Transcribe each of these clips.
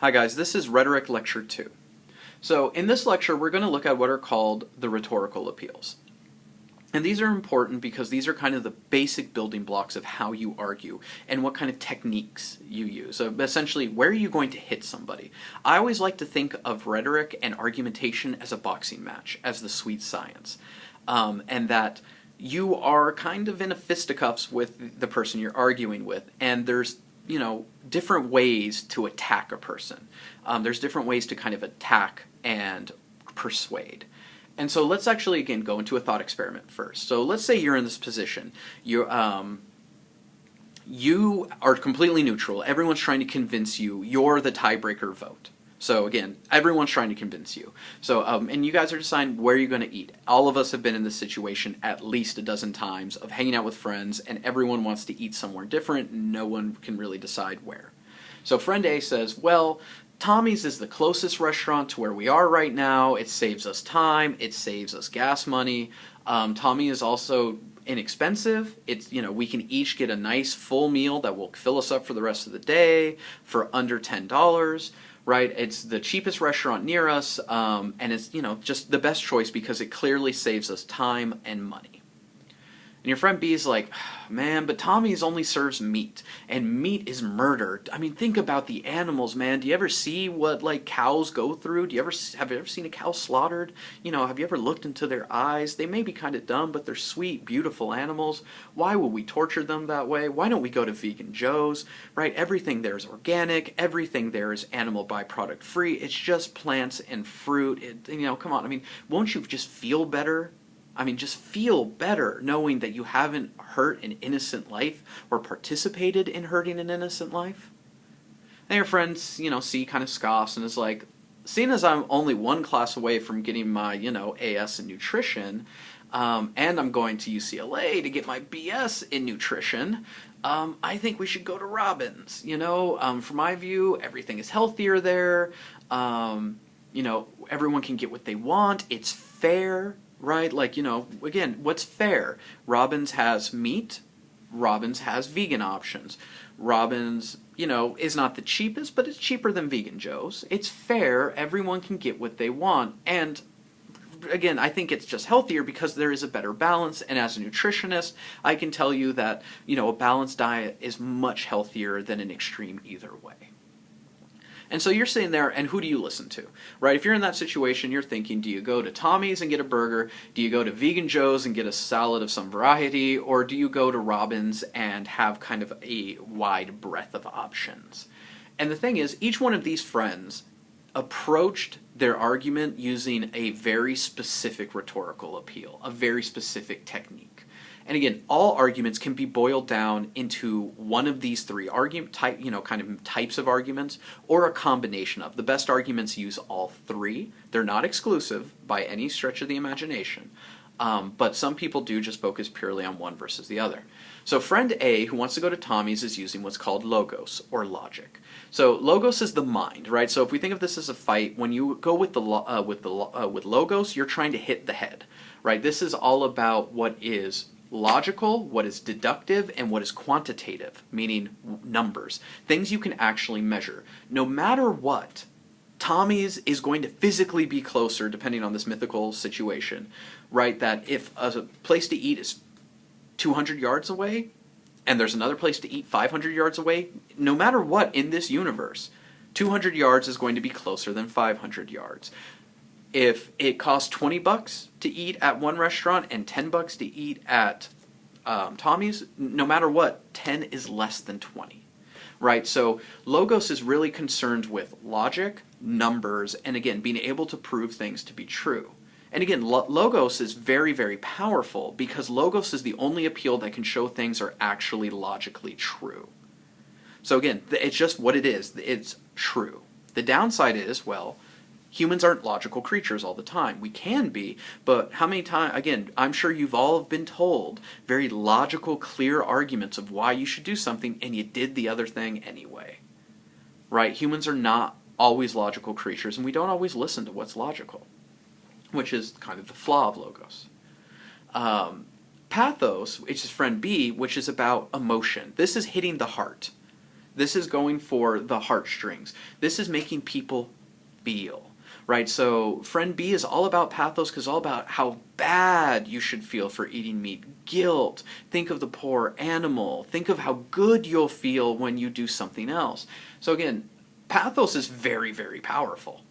Hi guys, this is Rhetoric Lecture 2. So in this lecture we're going to look at what are called the rhetorical appeals. And these are important because these are kind of the basic building blocks of how you argue and what kind of techniques you use. So essentially, where are you going to hit somebody? I always like to think of rhetoric and argumentation as a boxing match, as the sweet science. And that you are kind of in a fisticuffs with the person you're arguing with, and there's different ways to attack a person. There's different ways to kind of attack and persuade. And so let's actually, again, go into a thought experiment first. So let's say you're in this position. You are completely neutral. Everyone's trying to convince you. You're the tiebreaker vote. So again, everyone's trying to convince you. So, and you guys are deciding where you're going to eat. All of us have been in this situation at least a dozen times of hanging out with friends, and everyone wants to eat somewhere different, and no one can really decide where. So friend A says, well, Tommy's is the closest restaurant to where we are right now. It saves us time. It saves us gas money. Tommy is also inexpensive. It's, we can each get a nice full meal that will fill us up for the rest of the day for under $10. Right, it's the cheapest restaurant near us, and it's just the best choice because it clearly saves us time and money. And your friend B is like, man, but Tommy's only serves meat, and meat is murder. I mean, think about the animals, man. Do you ever see what cows go through? Have you ever seen a cow slaughtered? Have you ever looked into their eyes? They may be kind of dumb, but they're sweet, beautiful animals. Why would we torture them that way? Why don't we go to Vegan Joe's? Right? Everything there is organic. Everything there is animal byproduct free. It's just plants and fruit. Come on. I mean, won't you just feel better? Just feel better knowing that you haven't hurt an innocent life or participated in hurting an innocent life. And your friend, C kind of scoffs and is like, seeing as I'm only one class away from getting my, AS in nutrition, and I'm going to UCLA to get my BS in nutrition, I think we should go to Robbins. From my view, everything is healthier there. Everyone can get what they want. It's fair. Right? Again, what's fair? Robbins has meat. Robbins has vegan options. Robbins, is not the cheapest, but it's cheaper than Vegan Joe's. It's fair. Everyone can get what they want. And again, I think it's just healthier because there is a better balance. And as a nutritionist, I can tell you that, a balanced diet is much healthier than an extreme either way. And so you're sitting there, and who do you listen to? Right? If you're in that situation, you're thinking, do you go to Tommy's and get a burger? Do you go to Vegan Joe's and get a salad of some variety? Or do you go to Robbins and have kind of a wide breadth of options? And the thing is, each one of these friends approached their argument using a very specific rhetorical appeal, a very specific technique. And again, all arguments can be boiled down into one of these three types of arguments, or a combination of. The best arguments use all three. They're not exclusive by any stretch of the imagination, but some people do just focus purely on one versus the other. So friend A, who wants to go to Tommy's, is using what's called logos, or logic. So logos is the mind, right? So if we think of this as a fight, when you go with logos, you're trying to hit the head, right? This is all about what is logical, what is deductive, and what is quantitative, meaning numbers, things you can actually measure. No matter what, Tommy's is going to physically be closer, depending on this mythical situation, right? That if a place to eat is 200 yards away, and there's another place to eat 500 yards away, no matter what in this universe, 200 yards is going to be closer than 500 yards. If it costs $20 to eat at one restaurant and $10 to eat at Tommy's, no matter what, 10 is less than 20, right? So logos is really concerned with logic, numbers, and again, being able to prove things to be true. And again, logos is very, very powerful because logos is the only appeal that can show things are actually logically true. So again, it's just what it is. It's true. The downside is, well, humans aren't logical creatures all the time. We can be, but how many times, again, I'm sure you've all been told very logical, clear arguments of why you should do something, and you did the other thing anyway. Right? Humans are not always logical creatures, and we don't always listen to what's logical, which is kind of the flaw of logos. Pathos, which is friend B, which is about emotion. This is hitting the heart. This is going for the heartstrings. This is making people feel, right? So friend B is all about pathos, because all about how bad you should feel for eating meat. Guilt. Think of the poor animal. Think of how good you'll feel when you do something else. So again, pathos is very, very powerful.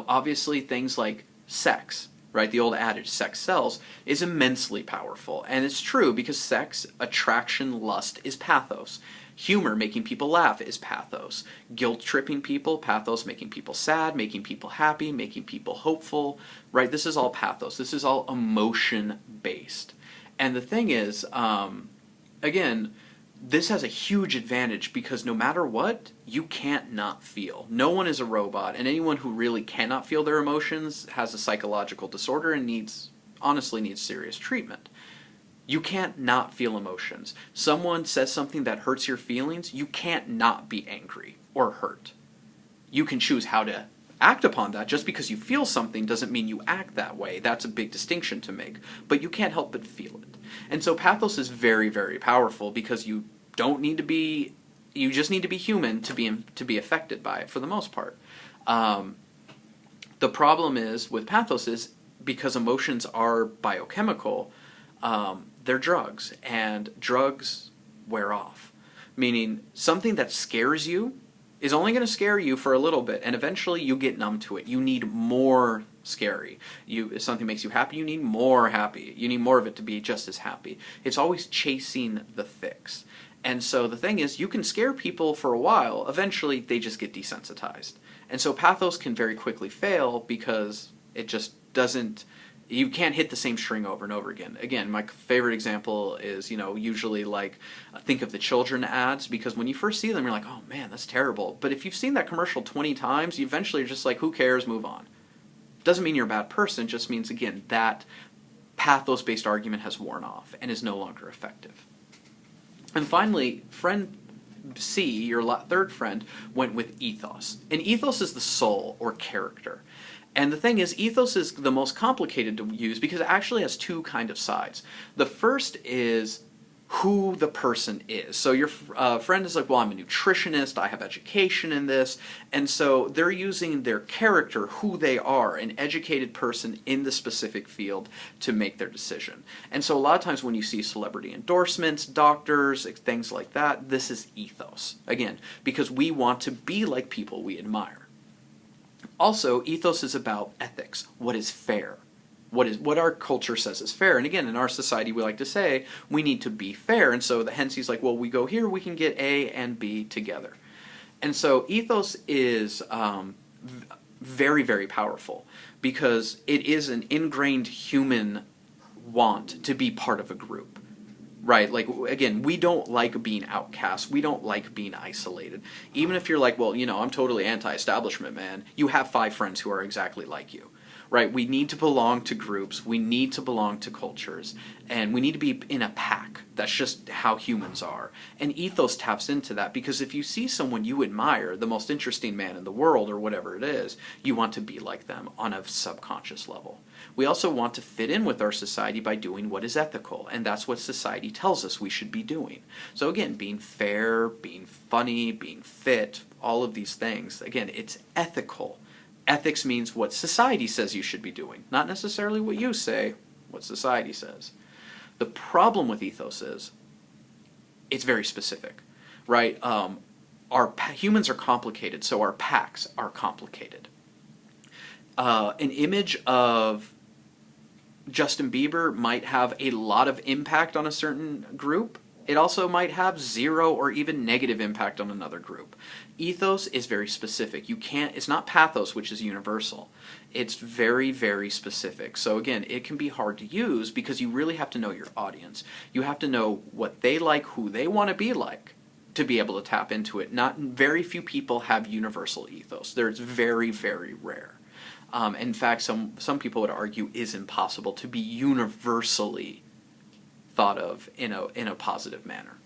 Obviously things like sex, right? The old adage, sex sells, is immensely powerful. And it's true, because sex, attraction, lust is pathos. Humor, making people laugh, is pathos. Guilt-tripping people, pathos, making people sad, making people happy, making people hopeful, right? This is all pathos. This is all emotion-based. And the thing is, again, this has a huge advantage, because no matter what, you can't not feel. No one is a robot, and anyone who really cannot feel their emotions has a psychological disorder and honestly needs serious treatment. You can't not feel emotions. Someone says something that hurts your feelings, you can't not be angry or hurt. You can choose how to act upon that. Just because you feel something doesn't mean you act that way. That's a big distinction to make. But you can't help but feel it. And so pathos is very, very powerful, because you just need to be human to be affected by it for the most part. The problem is with pathos is, because emotions are biochemical, they're drugs, and drugs wear off. Meaning, something that scares you is only going to scare you for a little bit, and eventually you get numb to it. You need more scary. If something makes you happy, you need more happy. You need more of it to be just as happy. It's always chasing the fix. And so the thing is, you can scare people for a while, eventually they just get desensitized. And so pathos can very quickly fail, because it just doesn't, you can't hit the same string over and over again. Again, my favorite example is, usually like, think of the children ads, because when you first see them, you're like, oh man, that's terrible. But if you've seen that commercial 20 times, you eventually are just like, who cares, move on. Doesn't mean you're a bad person, just means, again, that pathos-based argument has worn off and is no longer effective. And finally, friend C, your third friend, went with ethos. And ethos is the soul or character. And the thing is, ethos is the most complicated to use, because it actually has two kind of sides. The first is who the person is. So your friend is like, well, I'm a nutritionist, I have education in this, and so they're using their character, who they are, an educated person in the specific field, to make their decision. And so a lot of times when you see celebrity endorsements, doctors, things like that, this is ethos. Again, because we want to be like people we admire. Also, ethos is about ethics, what is fair. What our culture says is fair. And again, in our society, we like to say we need to be fair. And so hence he's like, well, we go here, we can get A and B together. And so ethos is very, very powerful, because it is an ingrained human want to be part of a group. Right? Like, again, we don't like being outcast. We don't like being isolated. Even if you're like, well, I'm totally anti-establishment, man. You have 5 friends who are exactly like you. Right? We need to belong to groups, we need to belong to cultures, and we need to be in a pack. That's just how humans are. And ethos taps into that, because if you see someone you admire, the most interesting man in the world, or whatever it is, you want to be like them on a subconscious level. We also want to fit in with our society by doing what is ethical, and that's what society tells us we should be doing. So again, being fair, being funny, being fit, all of these things, again, it's ethical. Ethics means what society says you should be doing, not necessarily what you say, what society says. The problem with ethos is it's very specific, right? Humans are complicated, so our packs are complicated. An image of Justin Bieber might have a lot of impact on a certain group. It also might have 0 or even negative impact on another group. Ethos is very specific. It's not pathos, which is universal. It's very, very specific. So again, it can be hard to use, because you really have to know your audience. You have to know what they like, who they want to be like, to be able to tap into it. Very few people have universal ethos. It's very, very rare. In fact, some people would argue is impossible to be universally thought of in a positive manner.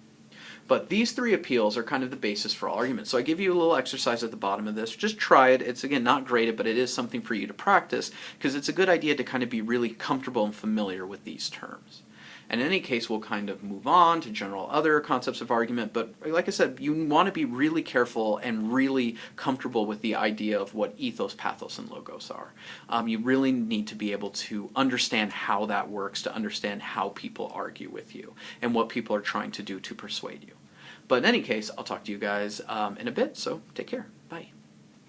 But these 3 appeals are kind of the basis for all arguments. So I give you a little exercise at the bottom of this. Just try it. It's, again, not graded, but it is something for you to practice, because it's a good idea to kind of be really comfortable and familiar with these terms. And in any case, we'll kind of move on to general other concepts of argument, but like I said, you want to be really careful and really comfortable with the idea of what ethos, pathos, and logos are. You really need to be able to understand how that works, to understand how people argue with you, and what people are trying to do to persuade you. But in any case, I'll talk to you guys in a bit, so take care. Bye.